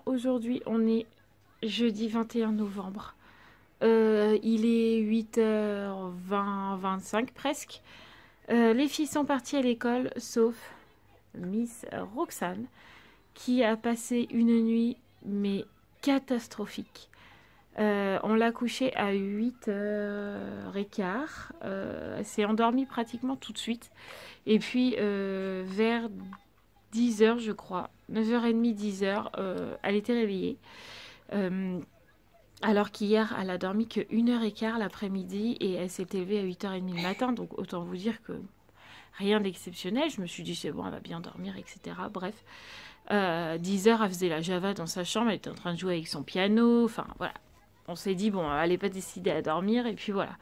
aujourd'hui on est jeudi 21 novembre. Il est 8h20, 25 presque. Les filles sont parties à l'école, sauf Miss Roxane, qui a passé une nuit, mais catastrophique. On l'a couchée à 8h15. Elle s'est endormie pratiquement tout de suite. Et puis, vers 10h, je crois, 9h30, 10h, elle était réveillée. Alors qu'hier, elle a dormi que 1h15 l'après-midi et elle s'est élevée à 8h30 le matin. Donc, autant vous dire que rien d'exceptionnel. Je me suis dit, c'est bon, elle va bien dormir, etc. Bref, 10h, elle faisait la java dans sa chambre. Elle était en train de jouer avec son piano. Enfin, voilà. On s'est dit, bon, elle n'est pas décidée à dormir. Et puis, voilà.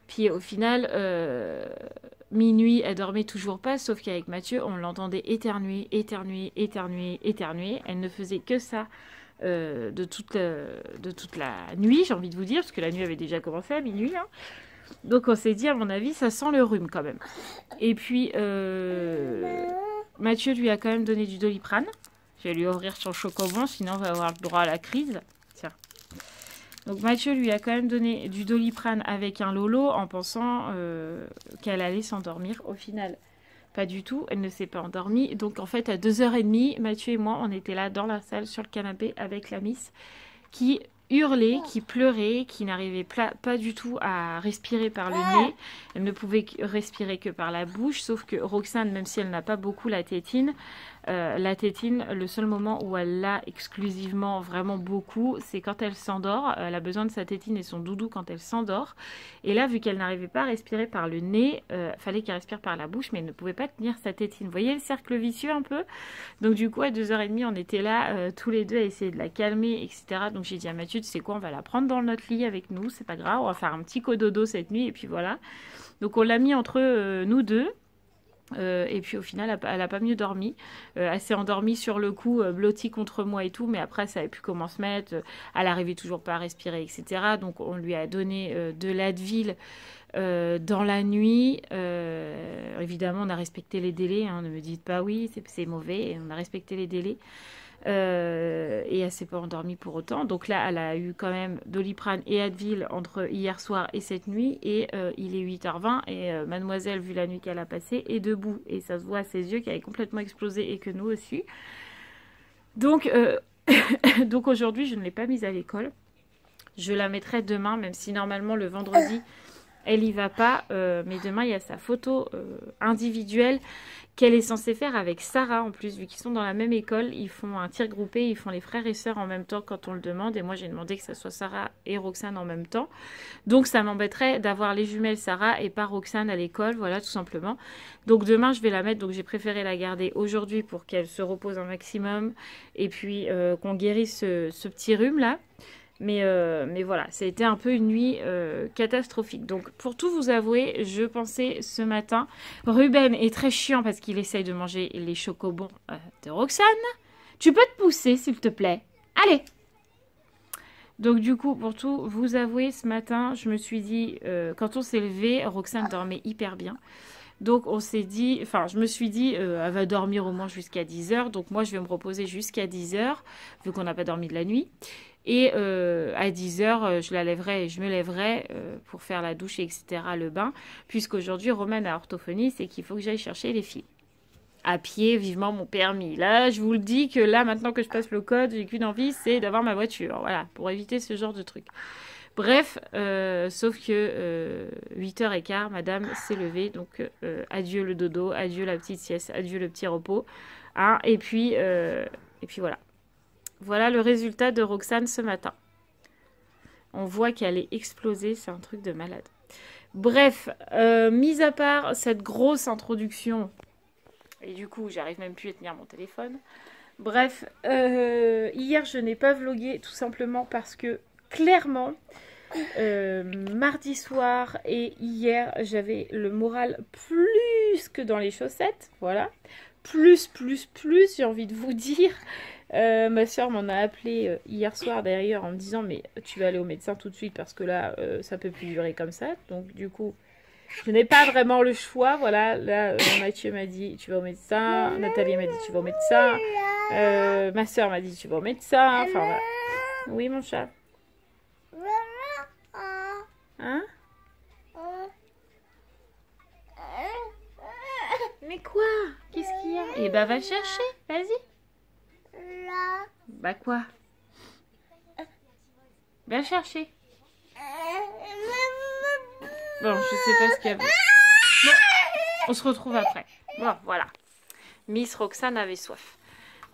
Puis, au final, minuit, elle dormait toujours pas. Sauf qu'avec Mathieu, on l'entendait éternuer, éternuer, éternuer, éternuer. Elle ne faisait que ça. De toute la nuit, j'ai envie de vous dire, parce que la nuit avait déjà commencé à minuit. Hein. Donc on s'est dit, à mon avis, ça sent le rhume quand même. Et puis, Mathieu lui a quand même donné du Doliprane. Je vais lui ouvrir son chocobon, sinon on va avoir le droit à la crise. Tiens. Donc Mathieu lui a quand même donné du Doliprane avec un Lolo en pensant qu'elle allait s'endormir. Au final, pas du tout, elle ne s'est pas endormie. Donc en fait, à 2h30, Mathieu et moi, on était là dans la salle, sur le canapé, avec la Miss, qui hurlait, qui pleurait, qui n'arrivait pas du tout à respirer par le nez. Elle ne pouvait respirer que par la bouche, sauf que Roxane, même si elle n'a pas beaucoup la tétine, le seul moment où elle l'a exclusivement vraiment beaucoup, c'est quand elle s'endort. Elle a besoin de sa tétine et son doudou quand elle s'endort. Et là, vu qu'elle n'arrivait pas à respirer par le nez, fallait qu'elle respire par la bouche, mais elle ne pouvait pas tenir sa tétine. Vous voyez le cercle vicieux un peu? Donc du coup, à 2h30, on était là, tous les deux, à essayer de la calmer, etc. Donc j'ai dit à Mathieu, tu sais quoi, on va la prendre dans notre lit avec nous, c'est pas grave, on va faire un petit cododo cette nuit, et puis voilà. Donc on l'a mis entre nous deux. Et puis au final, elle a pas mieux dormi. Elle s'est endormie sur le coup, blottie contre moi et tout, mais après, ça savait plus comment se mettre. Elle arrivait toujours pas à respirer, etc. Donc on lui a donné de l'Advil dans la nuit. Évidemment, on a respecté les délais. Hein, ne me dites pas oui, c'est mauvais. On a respecté les délais. Et elle s'est pas endormie pour autant. Donc là, elle a eu quand même Doliprane et Advil entre hier soir et cette nuit. Et il est 8h20 et mademoiselle, vu la nuit qu'elle a passée, est debout. Et ça se voit à ses yeux qu'elle est complètement explosée et que nous aussi. Donc, donc aujourd'hui, je ne l'ai pas mise à l'école. Je la mettrai demain, même si normalement le vendredi, elle y va pas. Mais demain, il y a sa photo individuelle qu'elle est censée faire avec Sarah en plus, vu qu'ils sont dans la même école. Ils font un tir groupé, ils font les frères et sœurs en même temps quand on le demande. Et moi, j'ai demandé que ça soit Sarah et Roxane en même temps. Donc, ça m'embêterait d'avoir les jumelles Sarah et pas Roxane à l'école. Voilà, tout simplement. Donc, demain, je vais la mettre. Donc, j'ai préféré la garder aujourd'hui pour qu'elle se repose un maximum. Et puis, qu'on guérisse ce petit rhume-là. Mais voilà, ça a été un peu une nuit catastrophique. Donc, pour tout vous avouer, je pensais ce matin... Ruben est très chiant parce qu'il essaye de manger les chocobons de Roxane. Tu peux te pousser, s'il te plaît. Allez! Donc, du coup, pour tout vous avouer, ce matin, je me suis dit... quand on s'est levé, Roxane dormait hyper bien. Donc, on s'est dit... Enfin, je me suis dit, elle va dormir au moins jusqu'à 10h. Donc, moi, je vais me reposer jusqu'à 10h, vu qu'on n'a pas dormi de la nuit. Et à 10h, je la lèverai et je me lèverai pour faire la douche, etc., le bain. Puisqu'aujourd'hui, Roman a orthophonie, c'est qu'il faut que j'aille chercher les filles. À pied, vivement mon permis. Là, je vous le dis que là, maintenant que je passe le code, j'ai qu'une envie, c'est d'avoir ma voiture. Voilà, pour éviter ce genre de truc. Bref, sauf que 8h15, madame s'est levée. Donc, adieu le dodo, adieu la petite sieste, adieu le petit repos. Hein, et puis voilà. Voilà le résultat de Roxane ce matin. On voit qu'elle est explosée, c'est un truc de malade. Bref, mis à part cette grosse introduction, et du coup, j'arrive même plus à tenir mon téléphone. Bref, hier, je n'ai pas vlogué tout simplement parce que, clairement, mardi soir et hier, j'avais le moral plus que dans les chaussettes. Voilà. Plus, j'ai envie de vous dire. Ma soeur m'en a appelé hier soir d'ailleurs en me disant mais tu vas aller au médecin tout de suite parce que là ça peut plus durer comme ça. Donc du coup Je n'ai pas vraiment le choix. Voilà, là, Mathieu m'a dit tu vas au médecin. Nathalie m'a dit tu vas au médecin. Ma soeur m'a dit tu vas au médecin. Enfin, voilà. Oui, mon chat. Hein? Mais quoi? Qu'est-ce qu'il y a? Eh ben, va le chercher. Vas-y. Bah quoi? Va le chercher. Bon, je sais pas ce qu'il y a. Bon, on se retrouve après. Bon, voilà. Miss Roxane avait soif.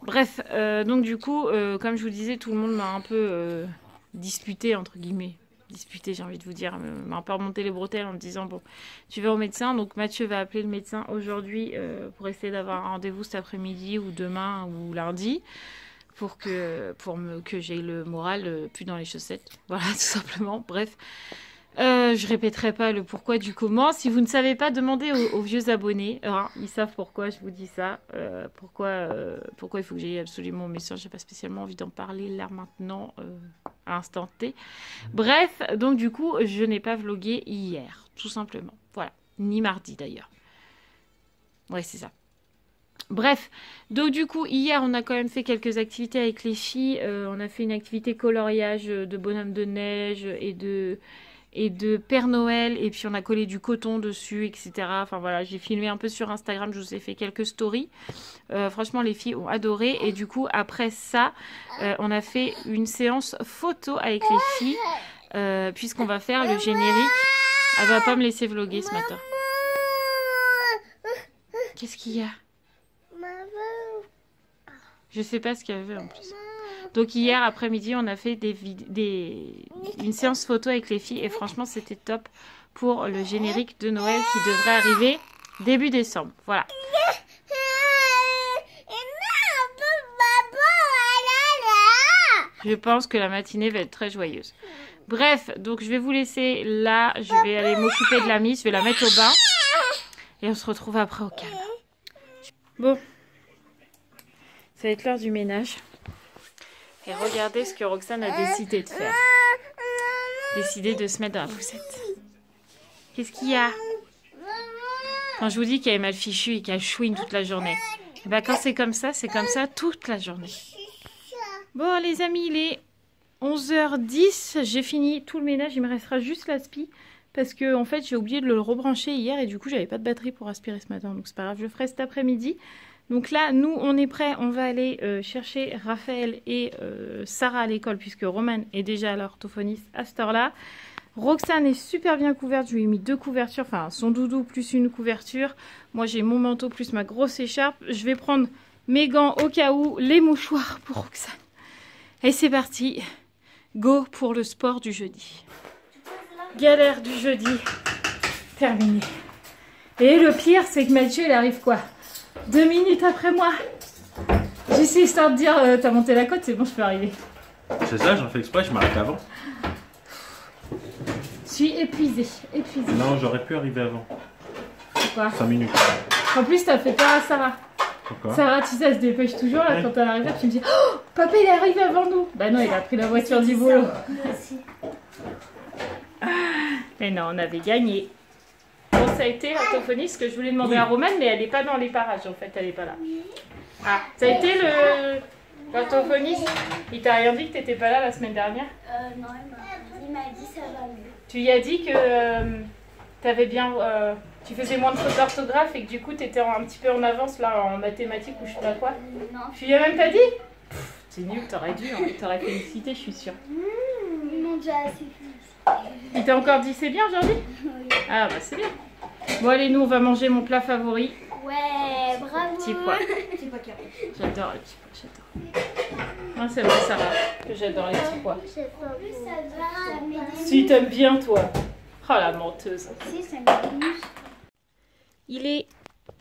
Bref, donc du coup, comme je vous disais, tout le monde m'a un peu disputé, entre guillemets. Disputé, j'ai envie de vous dire. M'a un peu remonté les bretelles en me disant, bon, tu vas au médecin. Donc Mathieu va appeler le médecin aujourd'hui pour essayer d'avoir un rendez-vous cet après-midi ou demain ou lundi. Pour que j'aie le moral plus dans les chaussettes. Voilà, tout simplement. Bref. Je répéterai pas le pourquoi du comment. Si vous ne savez pas, demandez aux vieux abonnés. Hein, ils savent pourquoi je vous dis ça. Pourquoi il faut que j'aille absolument au message. J'ai pas spécialement envie d'en parler là maintenant, à l'instant T. Bref, donc du coup, je n'ai pas vlogué hier, tout simplement. Voilà, ni mardi d'ailleurs. Ouais, c'est ça. Bref, donc du coup, hier, on a quand même fait quelques activités avec les filles. On a fait une activité coloriage de bonhomme de neige et de Père Noël, et puis on a collé du coton dessus, etc. Enfin voilà, j'ai filmé un peu sur Instagram, je vous ai fait quelques stories. Franchement, les filles ont adoré, et du coup, après ça, on a fait une séance photo avec les filles, puisqu'on va faire le générique. Elle va pas me laisser vlogger ce matin. Qu'est-ce qu'il y a? Je sais pas ce qu'il y avait en plus. Donc hier après-midi, on a fait une séance photo avec les filles et franchement, c'était top pour le générique de Noël qui devrait arriver début décembre. Voilà. Je pense que la matinée va être très joyeuse. Bref, donc je vais vous laisser là. Je vais aller m'occuper de la Miss, je vais la mettre au bain. Et on se retrouve après au calme. Bon. Ça va être l'heure du ménage. Et regardez ce que Roxane a décidé de faire. Décidé de se mettre dans la poussette. Qu'est-ce qu'il y a? Quand je vous dis qu'elle est mal fichue et qu'elle chouine toute la journée. Et ben quand c'est comme ça toute la journée. Bon les amis, il est 11h10. J'ai fini tout le ménage. Il me restera juste l'aspi. Parce que en fait j'ai oublié de le rebrancher hier. Et du coup j'avais pas de batterie pour aspirer ce matin. Donc c'est pas grave, je le ferai cet après-midi. Donc là, nous, on est prêts. On va aller chercher Raphaël et Sarah à l'école, puisque Romane est déjà à l'orthophoniste à cette heure-là. Roxane est super bien couverte. Je lui ai mis 2 couvertures, enfin son doudou plus une couverture. Moi, j'ai mon manteau plus ma grosse écharpe. Je vais prendre mes gants au cas où, les mouchoirs pour Roxane. Et c'est parti. Go pour le sport du jeudi. Galère du jeudi. Terminé. Et le pire, c'est que Mathieu, il arrive quoi? 2 minutes après moi. J'essaie histoire de dire t'as monté la côte, c'est bon, je peux arriver. C'est ça, j'en fais exprès, je m'arrête avant. Je suis épuisée. Non, j'aurais pu arriver avant. Pourquoi? 5 minutes. En plus, t'as fait peur à Sarah. Pourquoi? Sarah, tu sais, elle se dépêche toujours là, quand elle arrive là, tu me dis oh, papa, il est arrivé avant nous. Bah non, il a pris la voiture du boulot. Mais non, on avait gagné. Bon, ça a été l'orthophoniste que je voulais demander à Romane, mais elle n'est pas dans les parages en fait, elle n'est pas là. Ah, ça a été l'orthophoniste? Il t'a rien dit que t'étais pas là la semaine dernière? Non, il m'a dit ça va mieux. Tu lui as dit que t'avais bien, tu faisais moins de fautes d'orthographe et que du coup t'étais un petit peu en avance là en mathématiques ou je sais pas quoi? Non. Tu lui as même pas dit? C'est nul, t'aurais dû, hein. T'aurais félicité, je suis sûre. Ils m'ont déjà assez félicité. Il t'a encore dit c'est bien aujourd'hui? Oui. Ah bah c'est bien. Bon allez, nous on va manger mon plat favori. Ouais, bravo. Petit pois. Petit pois carré. J'adore les petits pois, j'adore. Ah, c'est vrai Sarah, que j'adore les petits pois. En plus, ça va m'aider. Si t'aimes bien toi. Oh la menteuse. Si, ça m'aide. Il est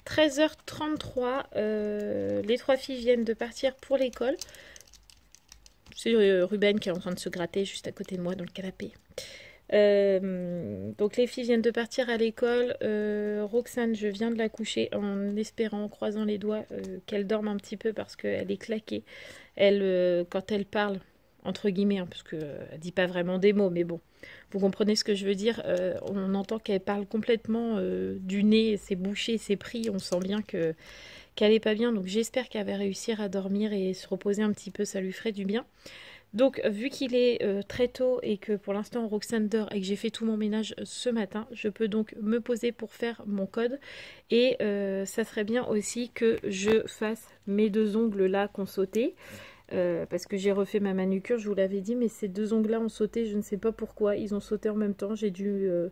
13h33. Les 3 filles viennent de partir pour l'école. C'est Ruben qui est en train de se gratter juste à côté de moi dans le canapé. Donc les filles viennent de partir à l'école. Roxane, je viens de la coucher en espérant, en croisant les doigts, qu'elle dorme un petit peu parce qu'elle est claquée. Elle, quand elle parle, entre guillemets, hein, parce qu'elle ne dit pas vraiment des mots, mais bon, vous comprenez ce que je veux dire. On entend qu'elle parle complètement du nez, c'est bouché, c'est pris, on sent bien qu'elle n'est pas bien. Donc j'espère qu'elle va réussir à dormir et se reposer un petit peu, ça lui ferait du bien. Donc vu qu'il est très tôt et que pour l'instant Roxane dort et que j'ai fait tout mon ménage ce matin, je peux donc me poser pour faire mon code. Et ça serait bien aussi que je fasse mes 2 ongles là qu'on sautait. Parce que j'ai refait ma manucure, je vous l'avais dit, mais ces 2 ongles là ont sauté, je ne sais pas pourquoi, ils ont sauté en même temps, j'ai dû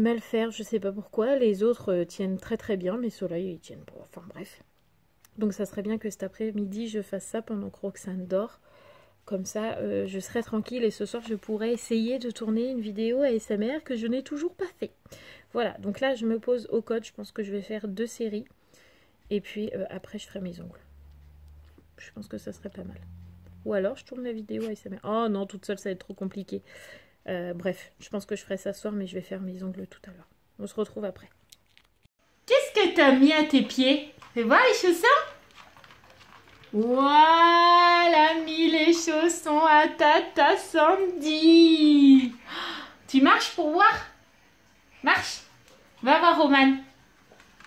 mal faire, je ne sais pas pourquoi. Les autres tiennent très très bien, mais ceux-là ils tiennent pas, enfin bref. Donc ça serait bien que cet après-midi je fasse ça pendant que Roxane dort. Comme ça, je serai tranquille et ce soir, je pourrai essayer de tourner une vidéo ASMR que je n'ai toujours pas fait. Voilà, donc là, je me pose au code. Je pense que je vais faire 2 séries. Et puis, après, je ferai mes ongles. Je pense que ça serait pas mal. Ou alors, je tourne la vidéo ASMR. Oh non, toute seule, ça va être trop compliqué. Bref, je pense que je ferai ça ce soir, mais je vais faire mes ongles tout à l'heure. On se retrouve après. Qu'est-ce que t'as mis à tes pieds? Fais voir les chaussons. Voilà, mis les chaussons à Tata Sandy. Tu marches pour voir? Marche. Va voir Romane.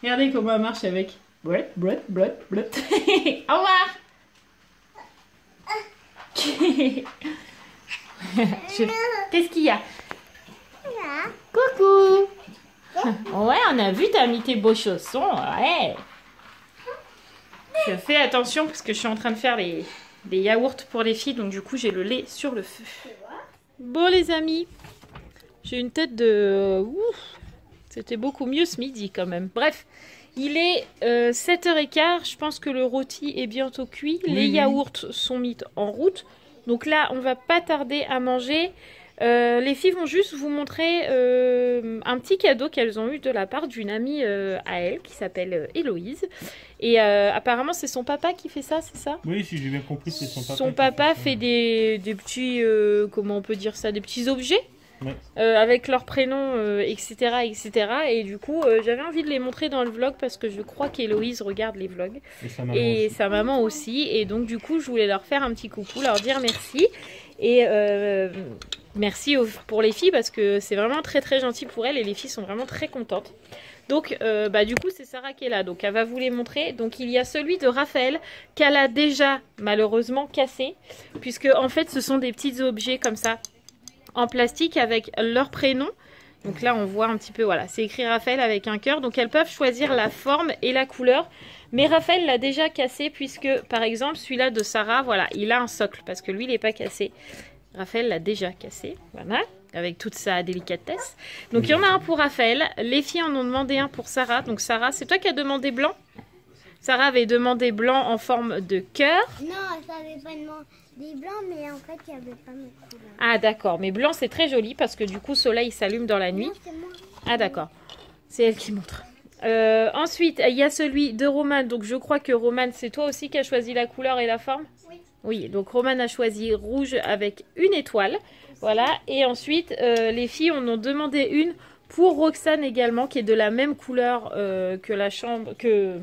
Regardez comment elle marche avec. Brut, brut, brut, brut. Au revoir. Qu'est-ce qu'il y a? Coucou. Ouais, on a vu, t'as mis tes beaux chaussons. Ouais. Je fais attention parce que je suis en train de faire des yaourts pour les filles. Donc du coup, j'ai le lait sur le feu. Bon les amis, j'ai une tête de... Ouf, c'était beaucoup mieux ce midi quand même. Bref, il est 7h15. Je pense que le rôti est bientôt cuit. Oui, les yaourts sont mis en route. Donc là, on va pas tarder à manger. Les filles vont juste vous montrer un petit cadeau qu'elles ont eu de la part d'une amie à elle qui s'appelle Héloïse. Et apparemment, c'est son papa qui fait ça, c'est ça? Oui, si j'ai bien compris, c'est son papa. Son papa fait des petits, comment on peut dire ça, des petits objets. Oui. Avec leurs prénoms, etc., etc. Et du coup, j'avais envie de les montrer dans le vlog parce que je crois qu'Héloïse regarde les vlogs. Et sa maman aussi. Et donc, du coup, je voulais leur faire un petit coucou, leur dire merci. Et merci pour les filles parce que c'est vraiment très très gentil pour elles et les filles sont vraiment très contentes. Donc du coup c'est Sarah qui est là, donc elle va vous les montrer. Donc il y a celui de Raphaël qu'elle a déjà malheureusement cassé, puisque en fait ce sont des petits objets comme ça en plastique avec leur prénom. Donc là on voit un petit peu, voilà, c'est écrit Raphaël avec un cœur, donc elles peuvent choisir la forme et la couleur. Mais Raphaël l'a déjà cassé puisque par exemple celui-là de Sarah, voilà, il a un socle parce que lui il n'est pas cassé. Raphaël l'a déjà cassé, voilà, avec toute sa délicatesse. Donc il y en a un pour Raphaël. Les filles en ont demandé un pour Sarah. Donc Sarah, c'est toi qui as demandé blanc? Sarah avait demandé blanc en forme de cœur. Non, ça avait pas demandé blanc, mais en fait il n'y avait pas mes couleurs. Ah d'accord, mais blanc c'est très joli parce que du coup soleil s'allume dans la nuit. Non, c'est moi. Ah d'accord, c'est elle qui montre. Ensuite, il y a celui de Romane. Donc je crois que Romane, c'est toi aussi qui as choisi la couleur et la forme? Oui. Oui, donc Romane a choisi rouge avec une étoile. Voilà, et ensuite, les filles en ont demandé une pour Roxane également, qui est de la même couleur que la chambre, que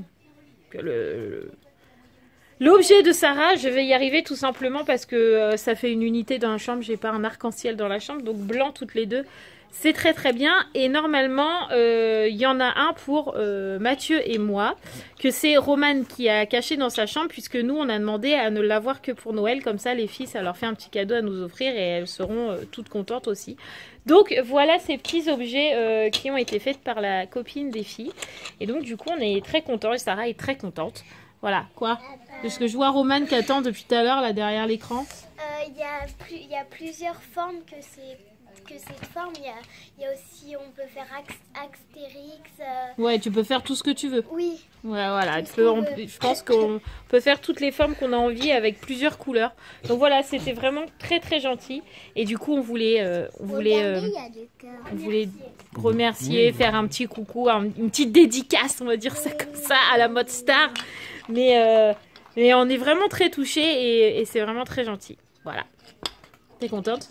l'objet de Sarah. Je vais y arriver tout simplement parce que ça fait une unité dans la chambre. J'ai pas un arc-en-ciel dans la chambre, donc blanc toutes les deux. C'est très très bien et normalement il y en a un pour Mathieu et moi que c'est Romane qui a caché dans sa chambre puisque nous on a demandé à ne l'avoir que pour Noël, comme ça les filles ça leur fait un petit cadeau à nous offrir et elles seront toutes contentes aussi. Donc voilà ces petits objets qui ont été faits par la copine des filles et donc du coup on est très contents et Sarah est très contente. Voilà, quoi? De ce que je vois Romane qui attend depuis tout à l'heure là derrière l'écran. Il y a plusieurs formes que cette forme, il y a aussi, on peut faire Astérix. Ouais, tu peux faire tout ce que tu veux. Oui. Ouais, voilà. Je pense qu'on peut faire toutes les formes qu'on a envie avec plusieurs couleurs. Donc voilà, c'était vraiment très très gentil. Et du coup, on voulait remercier, faire un petit coucou, une petite dédicace, on va dire ça comme ça, à la mode star. Mais on est vraiment très touchés et c'est vraiment très gentil. Voilà. T'es contente?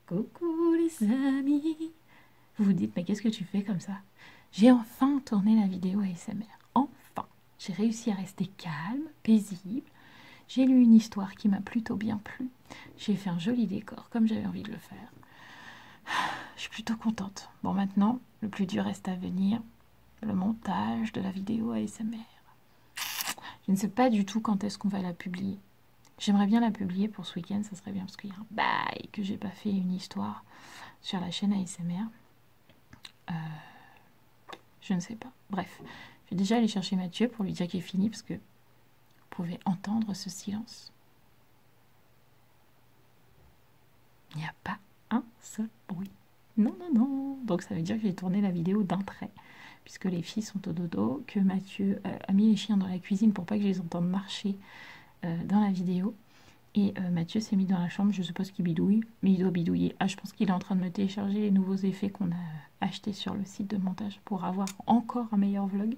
Coucou les amis. Vous vous dites, mais qu'est-ce que tu fais comme ça? J'ai enfin tourné la vidéo ASMR. Enfin. J'ai réussi à rester calme, paisible. J'ai lu une histoire qui m'a plutôt bien plu. J'ai fait un joli décor, comme j'avais envie de le faire. Je suis plutôt contente. Bon, maintenant, le plus dur reste à venir. Le montage de la vidéo ASMR. Je ne sais pas du tout quand est-ce qu'on va la publier. J'aimerais bien la publier pour ce week-end, ça serait bien, parce qu'il y a un bail que j'ai pas fait une histoire sur la chaîne ASMR. Je ne sais pas. Bref, je vais déjà aller chercher Mathieu pour lui dire qu'il est fini, parce que vous pouvez entendre ce silence. Il n'y a pas un seul bruit. Non, non, non. Donc ça veut dire que j'ai tourné la vidéo d'un trait, puisque les filles sont au dodo, que Mathieu a mis les chiens dans la cuisine pour pas que je les entende marcher dans la vidéo. Et Mathieu s'est mis dans la chambre, je suppose qu'il bidouille, mais il doit bidouiller. Ah, je pense qu'il est en train de me télécharger les nouveaux effets qu'on a achetés sur le site de montage pour avoir encore un meilleur vlog.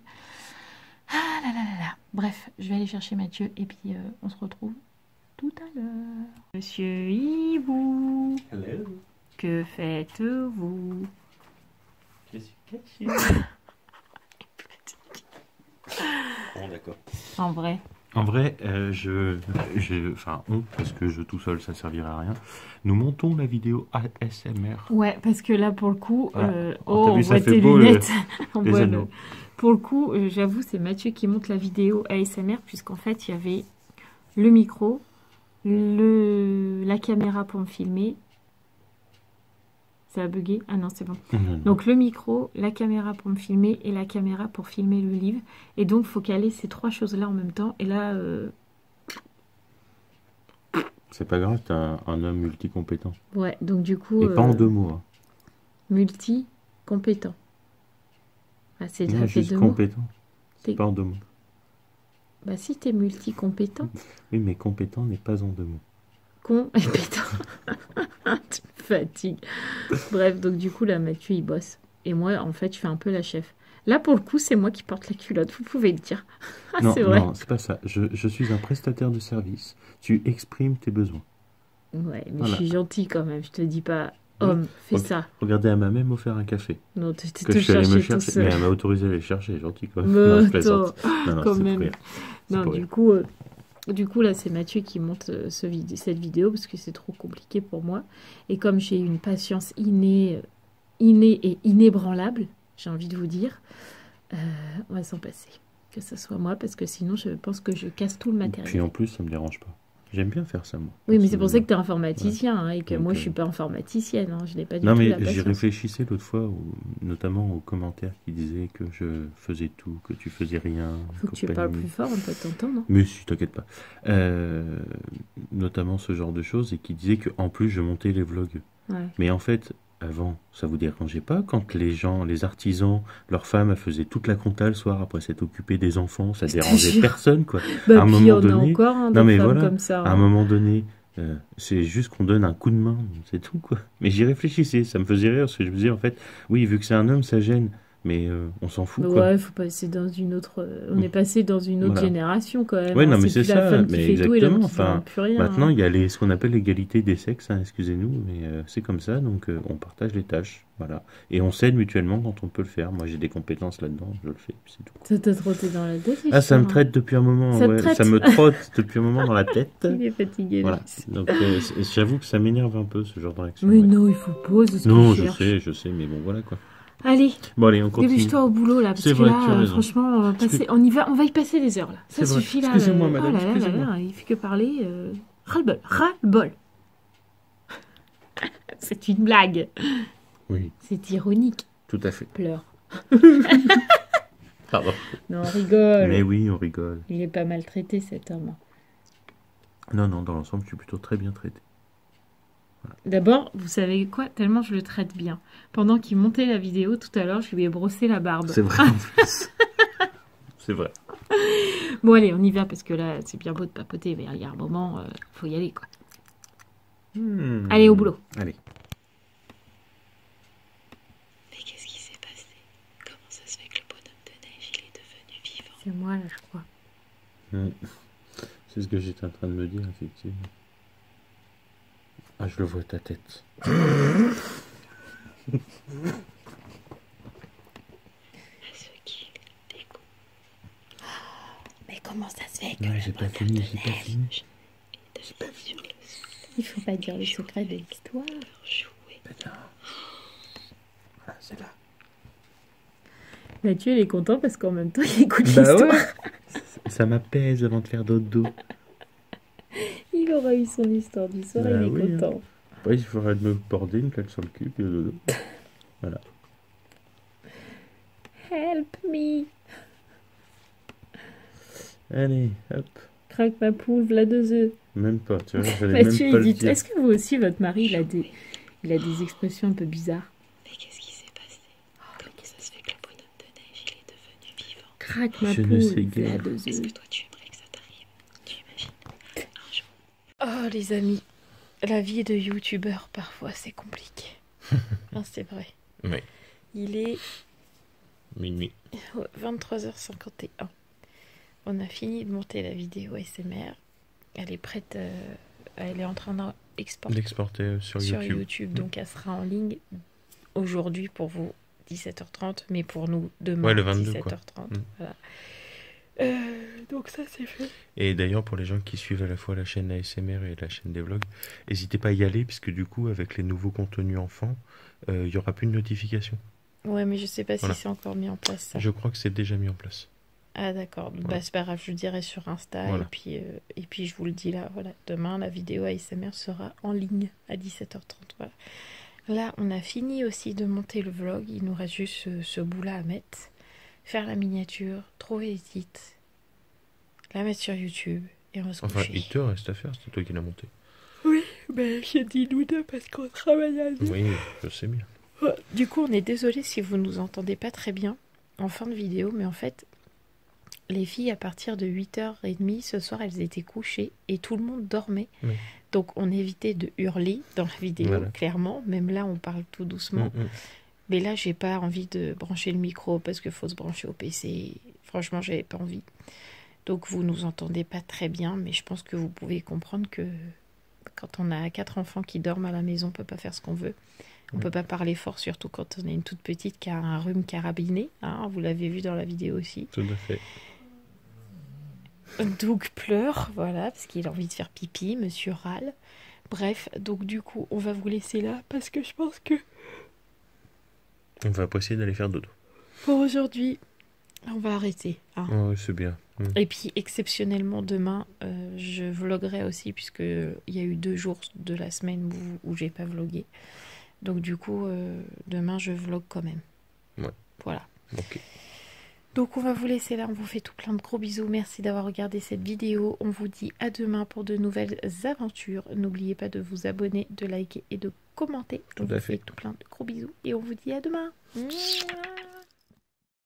Ah là là là là. Bref, je vais aller chercher Mathieu et puis on se retrouve tout à l'heure. Monsieur Hibou, Hello. que faites-vous? Je suis caché. Bon, d'accord. En vrai. En vrai, enfin, parce que je tout seul, ça servirait à rien. Nous montons la vidéo ASMR. Ouais, parce que là, pour le coup, Voilà. oh, T'as on vu, ça voit fait tes beau, lunettes. On les voit anneaux. Pour le coup, j'avoue, c'est Mathieu qui monte la vidéo ASMR, puisqu'en fait, il y avait le micro, la caméra pour me filmer. Ça a bugué? Ah non, c'est bon. Donc le micro, la caméra pour me filmer et la caméra pour filmer le livre. Et donc, il faut caler ces trois choses-là en même temps. Et là... C'est pas grave, t'es un homme multicompétent. Ouais, donc du coup... Et pas en deux mots. Hein. Multi-compétent. Ah, c'est Non, fait juste deux mots. compétent. C'est T'es- pas en deux mots. Bah si, t'es multi-compétent. Oui, mais compétent n'est pas en deux mots. Compétent. Tu me fatigues. Bref, donc du coup, là, Mathieu, il bosse. Et moi, en fait, je fais un peu la chef. Là, pour le coup, c'est moi qui porte la culotte. Vous pouvez le dire. Ah, Non, c'est vrai. non, c'est pas ça. Je suis un prestataire de service. Tu exprimes tes besoins. Ouais, mais Voilà. je suis gentille quand même. Je te dis pas, homme, fais Ok. ça. Regardez, elle m'a même offert un café. Non, tu t'es Que tout je suis allé me cherché tout chercher. seul. Mais elle m'a autorisé à aller chercher. Gentil quoi. Mais Non, je attends, plaisante. Non, non, quand c'est pour même. rire. C'est Non, pour du rire. coup, là, c'est Mathieu qui monte cette vidéo parce que c'est trop compliqué pour moi. Et comme j'ai une patience innée et inébranlable, j'ai envie de vous dire, on va s'en passer. Que ce soit moi, parce que sinon, je pense que je casse tout le matériel. Puis en plus, ça me dérange pas. J'aime bien faire ça, moi. Oui, mais c'est pour ça que personnellement. tu es informaticien hein, et que Donc, moi, je suis pas informaticienne. Hein, je n'ai pas du Non, tout mais la j'y patience. réfléchissais l'autre fois, notamment aux commentaires qui disaient que je faisais tout, que tu faisais rien. Faut que tu parles plus fort, on peut t'entendre. Mais si, t'inquiète pas. Notamment ce genre de choses, et qui disaient qu'en plus, je montais les vlogs. Ouais. Mais en fait, avant, ça vous dérangeait pas quand les gens, les artisans, leurs femmes, elles faisaient toute la compta le soir après s'être occupées des enfants, ça Je te dérangeait jure. personne, quoi. Bah, À un puis moment on a donné, encore hein, non des mais femmes voilà, comme ça. à un hein. moment donné, c'est juste qu'on donne un coup de main, c'est tout, quoi. Mais j'y réfléchissais, ça me faisait rire, parce que je me disais, en fait, oui, vu que c'est un homme, ça gêne, mais on s'en fout, quoi. Ouais, faut passer dans une autre. On est passé dans une autre Voilà. génération quand même. Ouais, hein. non, mais C'est c'est plus la ça, femme qui mais fait tout et l'homme exactement, qui fait enfin, plus rien. maintenant, hein. il y a ce qu'on appelle l'égalité des sexes, hein, excusez-nous, mais c'est comme ça, donc on partage les tâches, voilà. Et on s'aide mutuellement quand on peut le faire. Moi, j'ai des compétences là-dedans, je le fais, puis c'est tout. Ça t'a trotté dans la tête. Ah, ça me Richard, hein. traite depuis un moment, Ça te ouais, traite ça me trotte depuis un moment dans la tête. Il est fatigué. Voilà, lui. donc j'avoue que ça m'énerve un peu, ce genre de réaction. Mais ouais. non, il faut pause. Ce Non, qu'il cherche. je sais, mais bon, voilà quoi. Allez, Bon, allez, on continue. débouche-toi au boulot là, parce C'est que vrai, là, tu as raison. franchement, on va y passer des heures là. Ça C'est vrai. suffit là. Excusez-moi, là. madame, Oh là là là excusez-moi. là, il fait que parler. Ras-le-bol, ras-le-bol. C'est une blague. Oui, C'est ironique. tout à fait. Pleure. Pardon. Non, on rigole. Mais oui, on rigole. Il est pas maltraité cet homme. Non, non, dans l'ensemble, je suis plutôt très bien traité. D'abord, vous savez quoi? Tellement je le traite bien. Pendant qu'il montait la vidéo tout à l'heure, je lui ai brossé la barbe. C'est vrai en plus. C'est vrai. Bon, allez, on y va parce que là, c'est bien beau de papoter, mais il y a un moment, faut y aller quoi. Allez, au boulot. Allez. Mais qu'est-ce qui s'est passé? Comment ça se fait que le bonhomme de neige, il est devenu vivant? C'est moi là, je crois. C'est ce que j'étais en train de me dire, effectivement. Ah, je le vois, ta tête. Mais comment ça se fait que Ouais, le j'ai pas fini, j'ai pas fini. Il faut pas dire le secret de l'histoire. Putain. Ah, c'est là. Mathieu, il est content parce qu'en même temps, il écoute Bah l'histoire. ouais. Ça m'apaise avant de faire dodo. Il aura eu son histoire du soir, Bah il est oui, content. Après, il faudrait me border une claque sur le cul, puis le dodo. Voilà. Help me. Allez, hop. Craque ma poule, v'là 2 œufs. Même pas, tu vois, j'allais Mathieu, même pas il le dit, dire. est-ce que vous aussi, votre mari, il a des expressions un peu bizarres? Mais qu'est-ce qui s'est passé? Comment ça se fait que le bonhomme de neige, il est devenu vivant? Craque ma Je ne sais poule, guère. v'là 2 Est-ce œufs. que toi, tu aimerais que ça t'arrive? Tu imagines? Un jour. Oh les amis, la vie de youtubeur parfois c'est compliqué. Non, c'est vrai. Oui. Il est Minuit. 23h51. On a fini de monter la vidéo ASMR. Elle est prête, elle est en train d'exporter D'exporter sur YouTube. YouTube. Donc elle sera en ligne aujourd'hui pour vous 17h30, mais pour nous demain Ouais, le 22, 17h30. quoi. Voilà. Donc ça c'est fait. Et d'ailleurs, pour les gens qui suivent à la fois la chaîne ASMR et la chaîne des vlogs, n'hésitez pas à y aller, puisque du coup, avec les nouveaux contenus enfants, il n'y aura plus de notification. Ouais, mais je sais pas Voilà. si c'est encore mis en place ça. Je crois que c'est déjà mis en place. Ah d'accord, bah, Voilà. c'est pas grave, je le dirai sur Insta Voilà. et puis je vous le dis là, voilà, demain la vidéo ASMR sera en ligne à 17h30, voilà. Là on a fini aussi de monter le vlog, il nous reste juste ce bout là à mettre, faire la miniature, trouver les titres, la mettre sur YouTube et on va se Enfin, coucher. il te reste à faire, c'est toi qui l'as monté. Oui, mais j'ai dit nous deux parce qu'on travaille à deux. Oui, je sais bien. Du coup on est désolé si vous nous entendez pas très bien en fin de vidéo, mais en fait... Les filles, à partir de 8h30, ce soir, elles étaient couchées et tout le monde dormait. Oui. Donc, on évitait de hurler dans la vidéo, Voilà. clairement. Même là, on parle tout doucement. Mais là, j'ai pas envie de brancher le micro parce qu'il faut se brancher au PC. Franchement, j'avais pas envie. Donc, vous nous entendez pas très bien, mais je pense que vous pouvez comprendre que quand on a 4 enfants qui dorment à la maison, on peut pas faire ce qu'on veut. On peut pas parler fort, surtout quand on est une toute petite qui a un rhume carabiné. Hein, vous l'avez vu dans la vidéo aussi. Tout à fait. Doug pleure, voilà, parce qu'il a envie de faire pipi, monsieur râle. Bref, donc du coup, on va vous laisser là, parce que je pense que On va pas essayer d'aller faire dodo. pour aujourd'hui, on va arrêter. Hein. Oh, c'est bien. Et puis, exceptionnellement, demain, je vloguerai aussi, puisque il y a eu 2 jours de la semaine où j'ai pas vlogué. Donc du coup, demain, je vlog quand même. Ouais. Voilà. Ok. Donc on va vous laisser là, on vous fait tout plein de gros bisous, merci d'avoir regardé cette vidéo, on vous dit à demain pour de nouvelles aventures, n'oubliez pas de vous abonner, de liker et de commenter, on Tout à vous fait. fait tout plein de gros bisous et on vous dit à demain. Mouah.